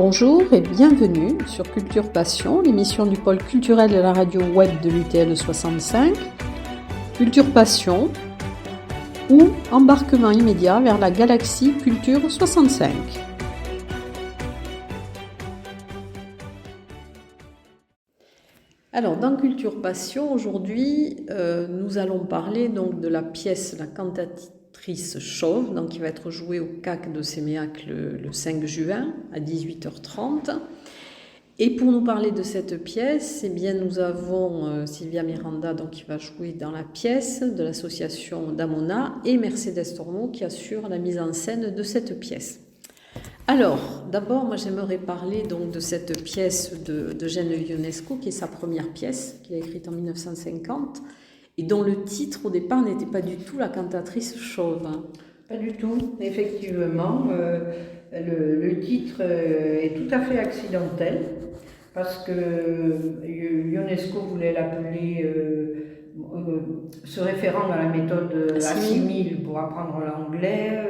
Bonjour et bienvenue sur Culture Passion, l'émission du pôle culturel de la radio web de l'UTL 65. Culture Passion ou embarquement immédiat vers la galaxie Culture 65. Alors, dans Culture Passion, aujourd'hui, nous allons parler donc de la pièce La cantatrice chauve, donc qui va être jouée au CAC de Séméac le 5 juin à 18h30. Et pour nous parler de cette pièce, eh bien, nous avons Sylvia Miranda donc, qui va jouer dans la pièce de l'association Damona et Mercedes Torneau qui assure la mise en scène de cette pièce. Alors, d'abord, moi j'aimerais parler donc de cette pièce d'Eugène Ionesco, qui est sa première pièce, qu'il a écrite en 1950, et dont le titre au départ n'était pas du tout La cantatrice chauve. Pas du tout, effectivement. Le titre est tout à fait accidentel, parce que Ionesco voulait l'appeler, se référant à la méthode Assimil pour apprendre l'anglais.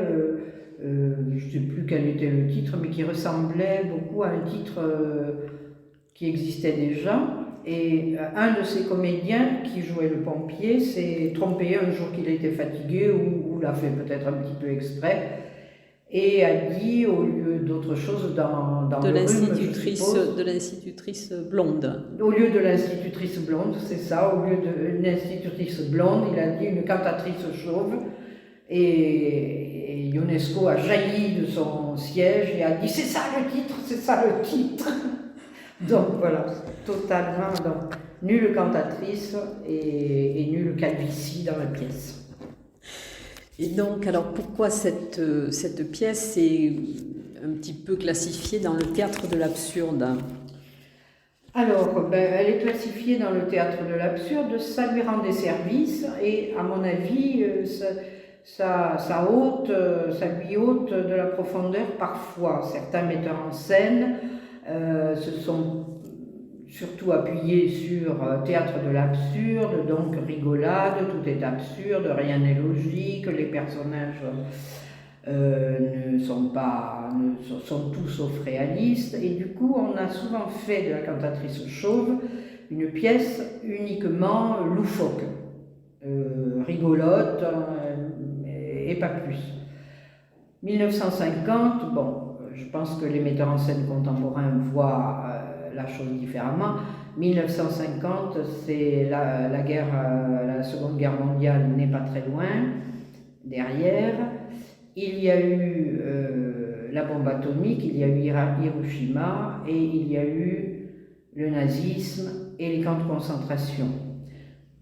Je ne sais plus quel était le titre, mais qui ressemblait beaucoup à un titre qui existait déjà. Et un de ces comédiens qui jouait le pompier s'est trompé un jour qu'il était fatigué, ou l'a fait peut-être un petit peu exprès, et a dit, au lieu d'autre chose dans de l'institutrice blonde. Au lieu de l'institutrice blonde, c'est ça, au lieu d'une institutrice blonde, il a dit une cantatrice chauve. Et Ionesco a jailli de son siège et a dit « c'est ça le titre, c'est ça le titre !» Donc voilà, totalement, donc, nulle cantatrice et nulle calvitie dans la pièce. Et donc, alors pourquoi cette pièce est un petit peu classifiée dans le théâtre de l'absurde ? Alors, elle est classifiée dans le théâtre de l'absurde, ça lui rend des services et à mon avis, ça lui ôte de la profondeur parfois. Certains metteurs en scène se sont surtout appuyés sur théâtre de l'absurde, donc rigolade, tout est absurde, rien n'est logique, les personnages sont tous sauf réalistes, et du coup on a souvent fait de La cantatrice chauve une pièce uniquement loufoque, rigolote, et pas plus. 1950, bon, je pense que les metteurs en scène contemporains voient la chose différemment. 1950, c'est la Seconde Guerre mondiale n'est pas très loin, derrière. Il y a eu la bombe atomique, il y a eu Hiroshima, et il y a eu le nazisme et les camps de concentration.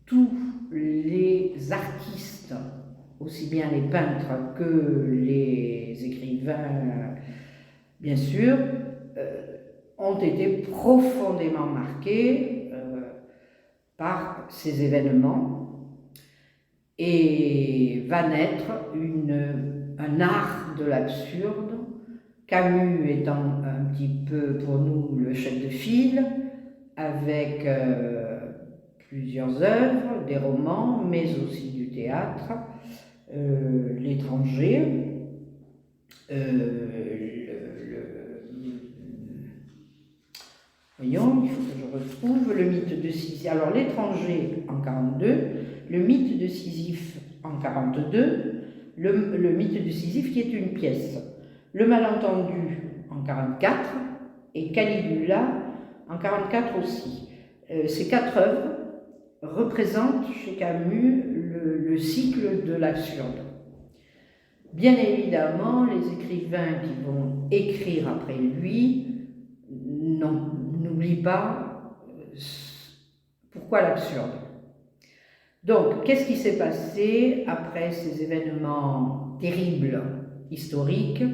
Tous les artistes, aussi bien les peintres que les écrivains, bien sûr, ont été profondément marqués par ces événements, et va naître un art de l'absurde, Camus étant un petit peu pour nous le chef de file, avec plusieurs œuvres, des romans, mais aussi du théâtre, L'étranger, voyons, il faut que je retrouve le mythe de Sisyphe. Alors, L'étranger en 42, le mythe de Sisyphe en 42, le mythe de Sisyphe qui est une pièce, Le malentendu en 44 et Caligula en 44 aussi. Ces quatre œuvres représentent chez Camus le cycle de l'absurde. Bien évidemment, les écrivains qui vont écrire après lui n'oublient pas pourquoi l'absurde. Donc, qu'est-ce qui s'est passé après ces événements terribles, historiques ?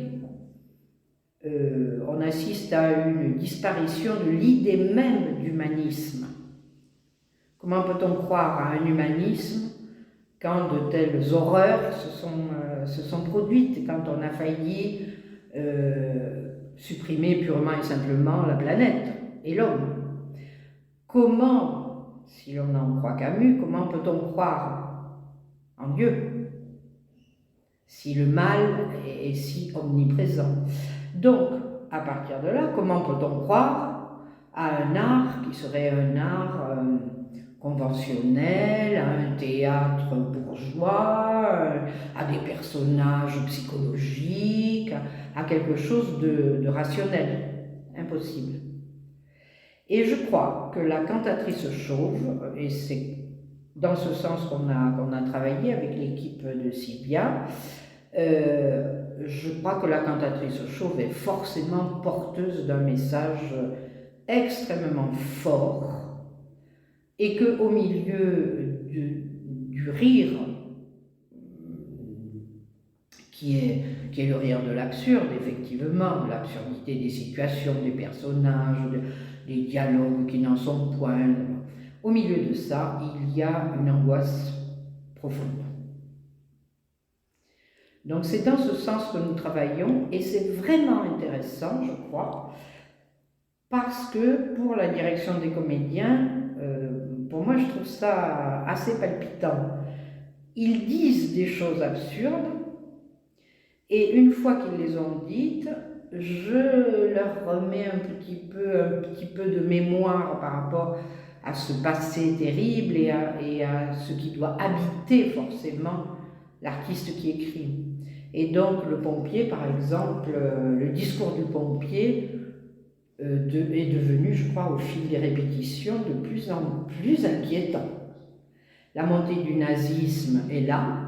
On assiste à une disparition de l'idée même d'humanisme. Comment peut-on croire à un humanisme quand de telles horreurs se sont produites, quand on a failli supprimer purement et simplement la planète et l'homme? Comment, si l'on en croit Camus, comment peut-on croire en Dieu si le mal est si omniprésent? Donc, à partir de là, comment peut-on croire à un art qui serait un art conventionnel, à un théâtre bourgeois, à des personnages psychologiques, à quelque chose de rationnel. Impossible. Et je crois que la cantatrice chauve, et c'est dans ce sens qu'on a travaillé avec l'équipe de Sylvia, je crois que la cantatrice chauve est forcément porteuse d'un message extrêmement fort et qu'au milieu du rire, qui est le rire de l'absurde, effectivement, de l'absurdité des situations, des personnages, des dialogues qui n'en sont point, au milieu de ça, il y a une angoisse profonde. Donc c'est dans ce sens que nous travaillons et c'est vraiment intéressant, je crois, parce que pour la direction des comédiens, pour moi je trouve ça assez palpitant. Ils disent des choses absurdes et une fois qu'ils les ont dites, je leur remets un petit peu de mémoire par rapport à ce passé terrible et à ce qui doit habiter forcément l'artiste qui écrit. Et donc le pompier, par exemple, le discours du pompier est devenu, je crois, au fil des répétitions, de plus en plus inquiétant. La montée du nazisme est là,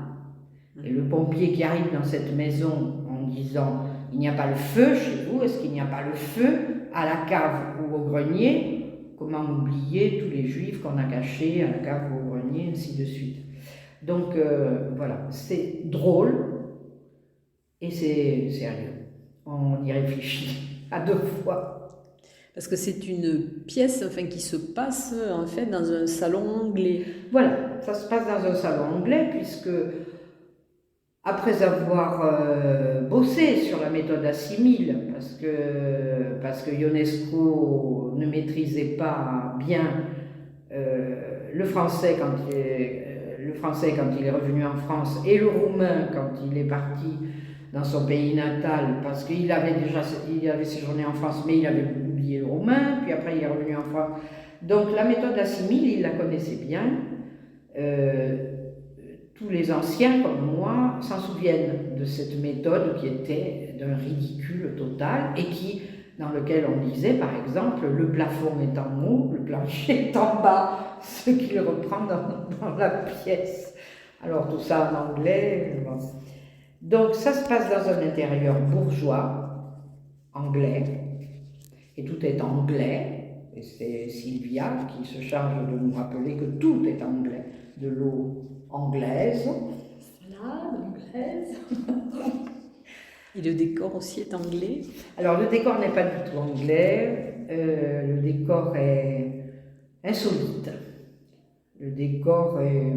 et le pompier qui arrive dans cette maison en disant « Il n'y a pas le feu chez vous, est-ce qu'il n'y a pas le feu à la cave ou au grenier ?» Comment oublier tous les juifs qu'on a cachés à la cave ou au grenier, ainsi de suite. Donc voilà, c'est drôle et c'est sérieux. On y réfléchit à deux fois. Parce que c'est une pièce qui se passe en fait dans un salon anglais. Voilà, ça se passe dans un salon anglais puisque après avoir bossé sur la méthode Assimile, parce que Ionesco ne maîtrisait pas bien le français quand il est revenu en France et le roumain quand il est parti dans son pays natal, parce qu'il avait séjourné en France, mais il avait oublié le roumain, puis après il est revenu en France. Donc la méthode Assimile, il la connaissait bien. Tous les anciens comme moi s'en souviennent de cette méthode qui était d'un ridicule total et dans lequel on disait par exemple le plafond est en haut, le plancher est en bas, ce qu'il reprend dans la pièce. Alors tout ça en anglais. Bon. Donc ça se passe dans un intérieur bourgeois, anglais, et tout est anglais, et c'est Sylvia qui se charge de nous rappeler que tout est anglais, de l'eau anglaise. Salade anglaise. Et le décor aussi est anglais? Alors le décor n'est pas du tout anglais, le décor est insolite, le décor est,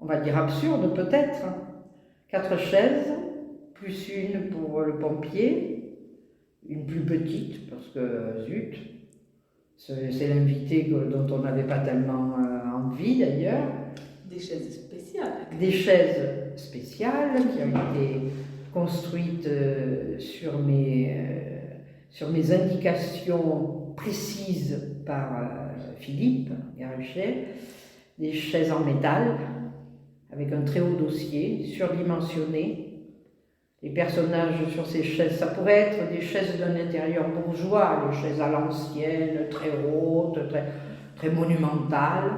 on va dire absurde peut-être. 4 chaises, plus une pour le pompier, une plus petite parce que zut, c'est l'invité dont on n'avait pas tellement envie d'ailleurs. Des chaises spéciales. Des chaises spéciales qui ont été construites sur mes indications précises par Philippe Garuchet. Des chaises en métal avec un très haut dossier, surdimensionné. Les personnages sur ces chaises, ça pourrait être des chaises d'un intérieur bourgeois, des chaises à l'ancienne, très hautes, très monumentales.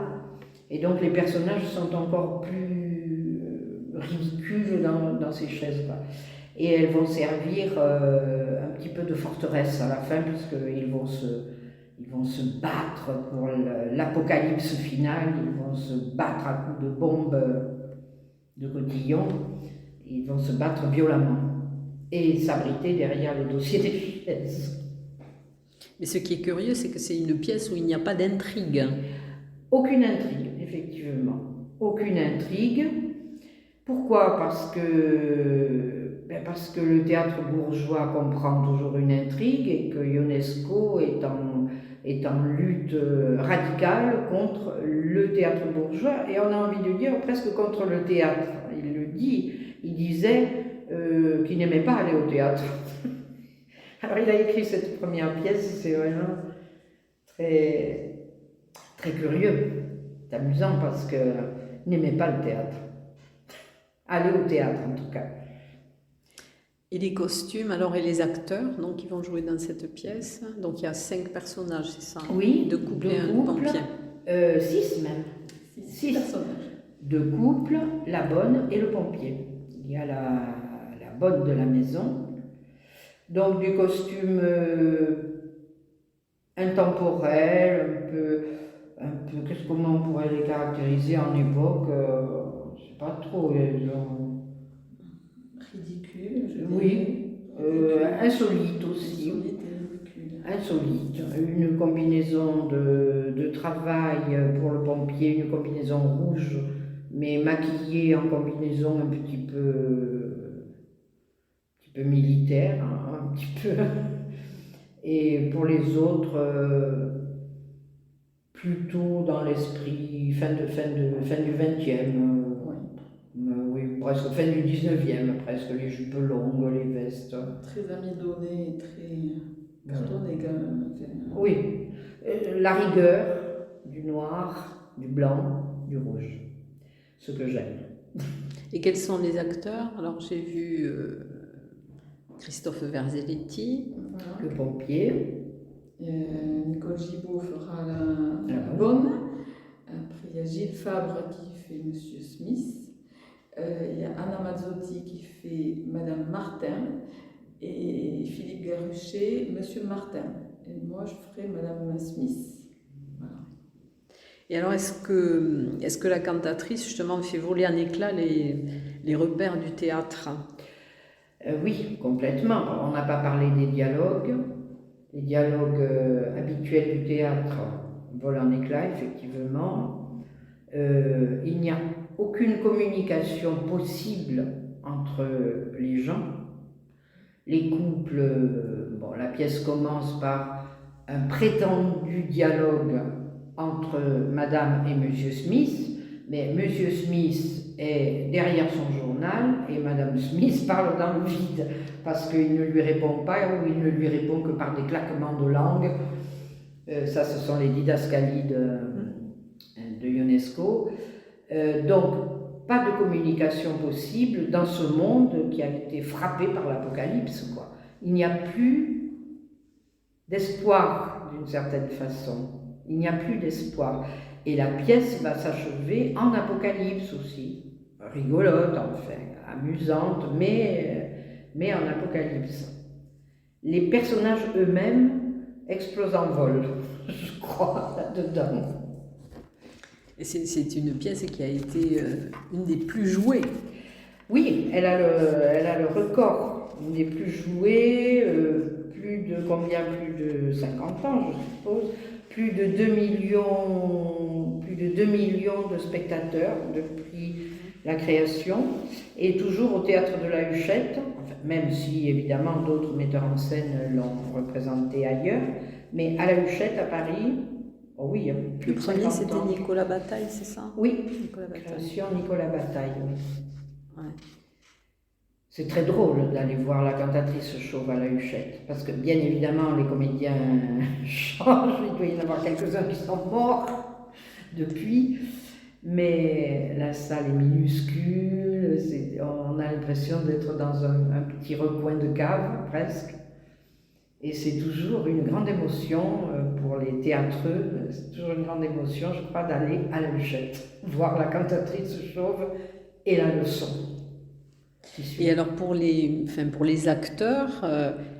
Et donc les personnages sont encore plus ridicules dans ces chaises-là. Et elles vont servir un petit peu de forteresse à la fin, puisqu'ils vont se battre pour l'apocalypse finale, ils vont se battre à coups de bombes de cotillon, ils vont se battre violemment et s'abriter derrière les dossiers des chaises. Mais ce qui est curieux, c'est que c'est une pièce où il n'y a pas d'intrigue. Aucune intrigue, effectivement. Aucune intrigue. Pourquoi ? Parce que le théâtre bourgeois comprend toujours une intrigue et que Ionesco est en lutte radicale contre le théâtre bourgeois et on a envie de dire presque contre le théâtre. Il le dit, il disait qu'il n'aimait pas aller au théâtre. Alors, il a écrit cette première pièce, c'est vraiment très, très curieux. C'est amusant parce qu'il n'aimait pas le théâtre. Aller au théâtre, en tout cas. Et les costumes, alors, et les acteurs, donc, qui vont jouer dans cette pièce. Donc, il y a 5 personnages, c'est ça? Oui, deux couples et un pompier. 6 même. 6 personnages. 2 couples, la bonne et le pompier. Il y a la bonne de la maison. Donc du costume intemporel, un peu comment on pourrait les caractériser en époque, je sais pas trop. Ridicule, je Oui, insolite aussi. Insolite et ridicule. Insolite. Une combinaison de travail pour le pompier, une combinaison rouge, mais maquillée en combinaison un petit peu militaire, hein, un petit peu. Et pour les autres, plutôt dans l'esprit fin du 20e. Oui, presque fin du 19e, presque, les jupes longues, les vestes. Très amidonné, très cartonné quand même. Oui, la rigueur du noir, du blanc, du rouge, ce que j'aime. Et quels sont les acteurs? Alors, j'ai vu Christophe Verzelletti. Voilà. Le pompier. Nicole Gibaud fera la La bonne. Après, il y a Gilles Fabre qui fait Monsieur Smith. Il y a Anna Mazzotti qui fait Madame Martin. Et Philippe Garuchet, Monsieur Martin. Et moi, je ferai Madame Smith. Voilà. Et alors, est-ce que la cantatrice, justement, fait voler en éclats les repères du théâtre? Oui, complètement. On n'a pas parlé des dialogues. Les dialogues habituels du théâtre volent en éclats, effectivement. Il n'y a aucune communication possible entre les gens. Les couples, bon, la pièce commence par un prétendu dialogue entre Madame et Monsieur Smith, mais Monsieur Smith est derrière son journal et Madame Smith parle dans le vide parce qu'il ne lui répond pas ou il ne lui répond que par des claquements de langue. Ça, ce sont les didascalies de Ionesco. Donc, pas de communication possible dans ce monde qui a été frappé par l'apocalypse, quoi. Il n'y a plus d'espoir d'une certaine façon. Il n'y a plus d'espoir. Et la pièce va s'achever en apocalypse aussi. Rigolote, enfin, amusante, mais en apocalypse. Les personnages eux-mêmes explosent en vol, je crois, là-dedans. Et c'est une pièce qui a été une des plus jouées. Oui, elle a le record. Une des plus jouées, plus de 50 ans, je suppose. Plus de 2 millions de spectateurs depuis la création, et toujours au théâtre de la Huchette, enfin, même si évidemment d'autres metteurs en scène l'ont représenté ailleurs, mais à la Huchette à Paris, oh oui, il y a plus Le de premier, 50 c'était ans. Nicolas Bataille, c'est ça? Oui, Nicolas Bataille. création Nicolas Bataille, oui. Ouais. C'est très drôle d'aller voir la cantatrice chauve à la Huchette, parce que bien évidemment les comédiens changent, il doit y en avoir quelques-uns qui sont morts depuis, mais la salle est minuscule, on a l'impression d'être dans un petit recoin de cave presque, et c'est toujours une grande émotion pour les théâtreux, c'est toujours une grande émotion, je crois, d'aller à la Huchette, voir la cantatrice chauve et la leçon. Et alors pour les acteurs,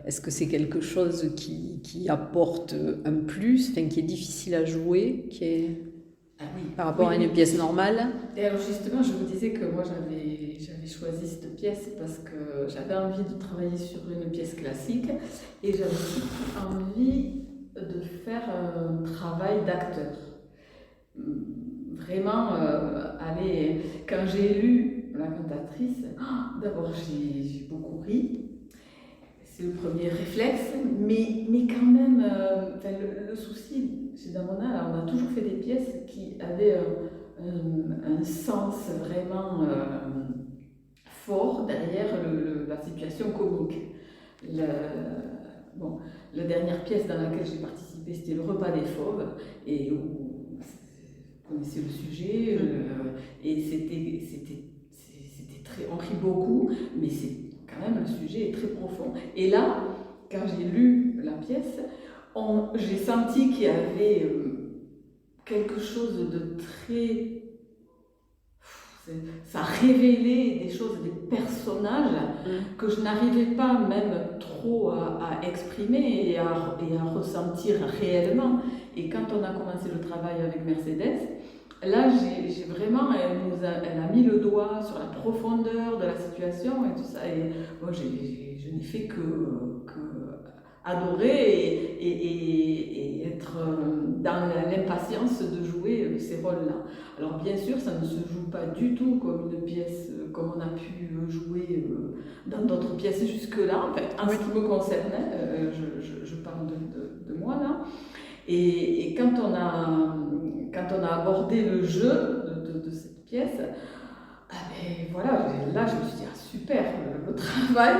est-ce que c'est quelque chose qui apporte un plus, qui est difficile à jouer, par rapport à une pièce normale? Et alors justement, je vous disais que moi j'avais choisi cette pièce parce que j'avais envie de travailler sur une pièce classique et j'avais surtout envie de faire un travail d'acteur. Vraiment, quand j'ai lu la cantatrice, d'abord j'ai beaucoup ri, c'est le premier réflexe, mais quand même, le souci chez Damona, on a toujours fait des pièces qui avaient un sens vraiment fort derrière la situation comique. bon, la dernière pièce dans laquelle j'ai participé, c'était le repas des fauves, et où vous connaissez le sujet, et c'était très, on rit beaucoup, mais c'est quand même, le sujet est très profond. Et là, quand j'ai lu la pièce, j'ai senti qu'il y avait quelque chose de très... Ça révélait des choses, des personnages que je n'arrivais pas même trop à exprimer et à ressentir réellement. Et quand on a commencé le travail avec Mercedes, là, j'ai vraiment, elle a mis le doigt sur la profondeur de la situation et tout ça. Et moi, je n'ai fait que adorer et être dans l'impatience de jouer ces rôles-là. Alors bien sûr, ça ne se joue pas du tout comme une pièce comme on a pu jouer dans d'autres pièces jusque-là. En fait, en ce qui me concernait, je parle de moi là. Et quand on a abordé le jeu de cette pièce, ah ben voilà, là je me suis dit, ah, super, le travail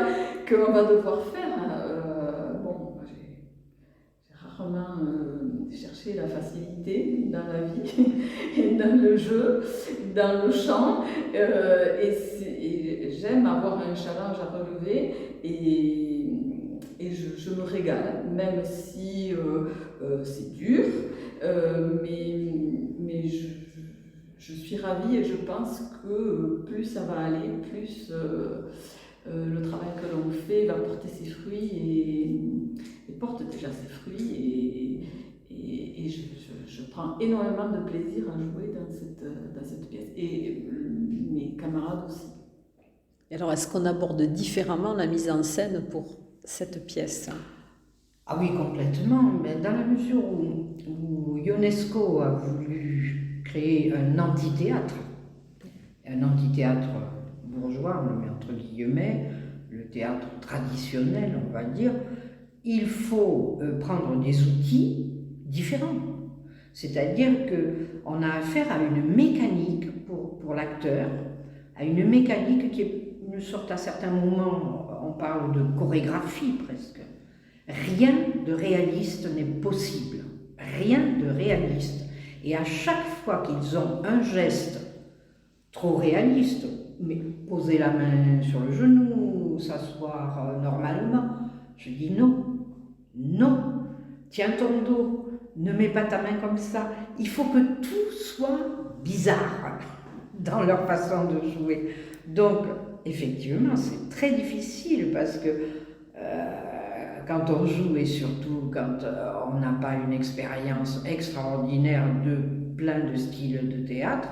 qu'on va devoir faire. Bon, j'ai rarement cherché la facilité dans la vie, et dans le jeu, dans le chant, et j'aime avoir un challenge à relever, et je me régale, même si c'est dur, mais je suis ravie et je pense que plus ça va aller, plus le travail que l'on fait va porter ses fruits et porte déjà ses fruits et je prends énormément de plaisir à jouer dans cette pièce et mes camarades aussi. Et alors, est-ce qu'on aborde différemment la mise en scène pour cette pièce? Ah oui, complètement, mais dans la mesure où UNESCO a voulu créer un amphithéâtre bourgeois, on le met entre guillemets, le théâtre traditionnel, on va dire, il faut prendre des outils différents. C'est-à-dire qu'on a affaire à une mécanique pour l'acteur, à une mécanique qui est une sorte, à certains moments, on parle de chorégraphie presque. Rien de réaliste n'est possible, rien de réaliste. Et à chaque fois qu'ils ont un geste trop réaliste, mais poser la main sur le genou, s'asseoir normalement, je dis non, non, tiens ton dos, ne mets pas ta main comme ça. Il faut que tout soit bizarre dans leur façon de jouer. Donc, effectivement, c'est très difficile parce que quand on joue et surtout quand on n'a pas une expérience extraordinaire de plein de styles de théâtre,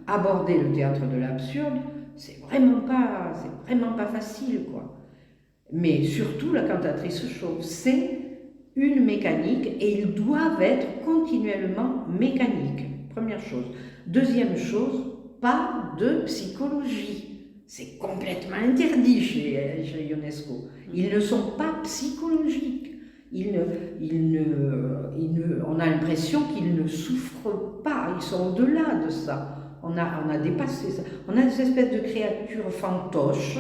aborder le théâtre de l'absurde, c'est vraiment pas facile, quoi. Mais surtout, la cantatrice chauve, c'est une mécanique et ils doivent être continuellement mécaniques. Première chose. Deuxième chose, pas de psychologie. C'est complètement interdit chez UNESCO. Ils ne sont pas psychologiques. On a l'impression qu'ils ne souffrent pas. Ils sont au-delà de ça. On a dépassé ça. On a des espèces de créatures fantoches.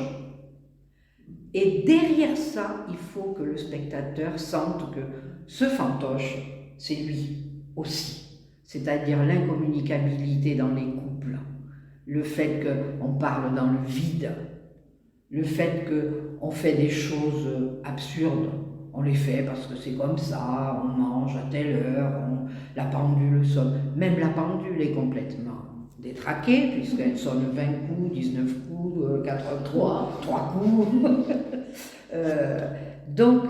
Et derrière ça, il faut que le spectateur sente que ce fantoche, c'est lui aussi. C'est-à-dire l'incommunicabilité dans les couples. Le fait qu'on parle dans le vide, le fait qu'on fait des choses absurdes, on les fait parce que c'est comme ça, on mange à telle heure, la pendule sonne, même la pendule est complètement détraquée puisqu'elle sonne 20 coups, 19 coups, 3 coups. Donc,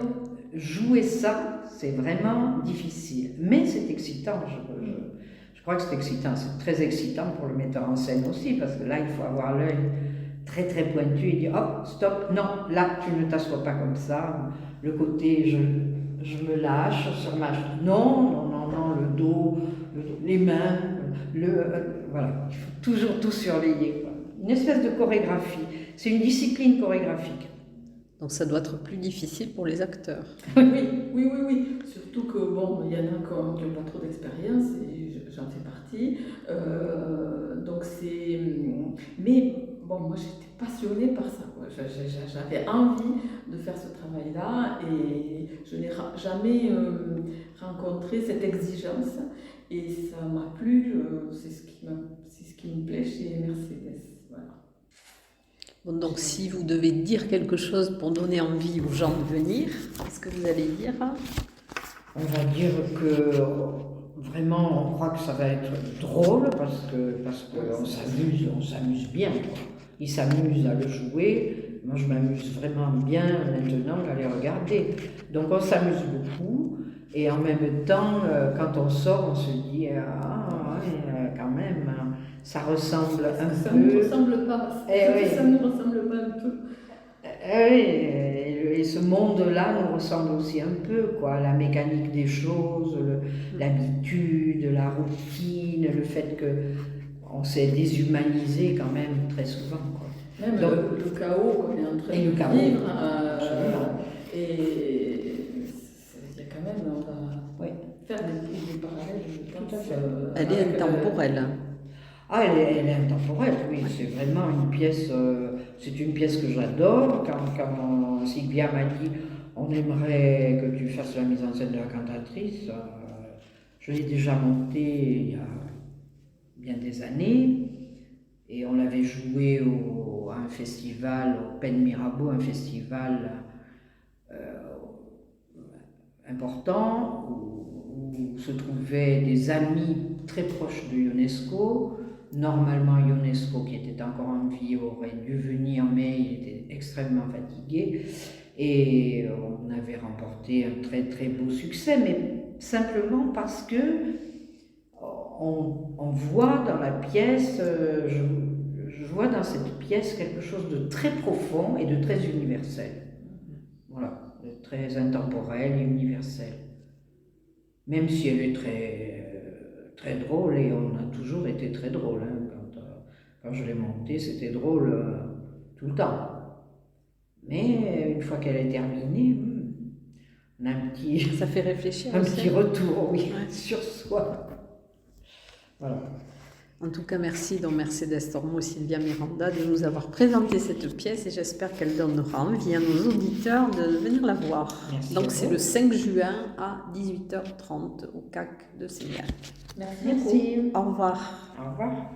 jouer ça, c'est vraiment difficile, mais c'est excitant, je crois que c'est excitant, c'est très excitant pour le metteur en scène aussi, parce que là, il faut avoir l'œil très très pointu et dire hop, stop, non, là, tu ne t'assois pas comme ça, le côté je me lâche sur ma... Non, le dos, les mains, voilà, il faut toujours tout surveiller, quoi. Une espèce de chorégraphie, c'est une discipline chorégraphique. Donc ça doit être plus difficile pour les acteurs. Oui. Surtout que, bon, il y en a qui n'ont pas trop d'expérience, et j'en fais partie. Donc c'est... Mais bon, moi j'étais passionnée par ça, quoi. J'avais envie de faire ce travail-là et je n'ai jamais rencontré cette exigence et ça m'a plu, c'est ce qui me plaît chez Mercedes. Voilà. Bon, donc si vous devez dire quelque chose pour donner envie aux gens de venir, qu'est-ce que vous allez dire? On va dire que vraiment, on croit que ça va être drôle parce qu'on s'amuse bien, quoi. Ils s'amusent à le jouer. Moi, je m'amuse vraiment bien maintenant à les regarder. Donc, on s'amuse beaucoup. Et en même temps, quand on sort, on se dit quand même, ça ressemble un peu. Ça ne nous ressemble pas. Ça ne nous ressemble pas un peu. Et ce monde-là nous ressemble aussi un peu, quoi. La mécanique des choses, l'habitude, la routine, le fait qu'on s'est déshumanisé quand même très souvent, quoi. Même donc, le chaos qu'on est en train de vivre. Et il y a quand même, on va faire des parallèles, je pense. Elle est intemporelle. Elle est intemporelle, oui, c'est vraiment une pièce, c'est une pièce que j'adore. Quand Sylvia m'a dit on aimerait que tu fasses la mise en scène de la cantatrice, je l'ai déjà montée il y a bien des années et on l'avait jouée à un festival, au Pen Mirabeau, un festival important où se trouvaient des amis très proches de Ionesco. Normalement, Ionesco, qui était encore en vie, aurait dû venir, mais il était extrêmement fatigué. Et on avait remporté un très très beau succès, mais simplement parce que on voit dans la pièce, je vois dans cette pièce quelque chose de très profond et de très universel. Voilà, de très intemporel et universel. Même si elle est très drôle, et on a toujours été très drôle. Hein. Quand je l'ai montée, c'était drôle tout le temps. Mais une fois qu'elle est terminée, on a un petit... Ça fait réfléchir un aussi. petit retour, oui, sur soi. Voilà. En tout cas, merci donc Mercedes Tormo et Sylvia Miranda de nous avoir présenté cette pièce et j'espère qu'elle donnera envie à nos auditeurs de venir la voir. Merci donc c'est le 5 juin à 18h30 au CAC de Sémiac. Merci. Au revoir. Au revoir.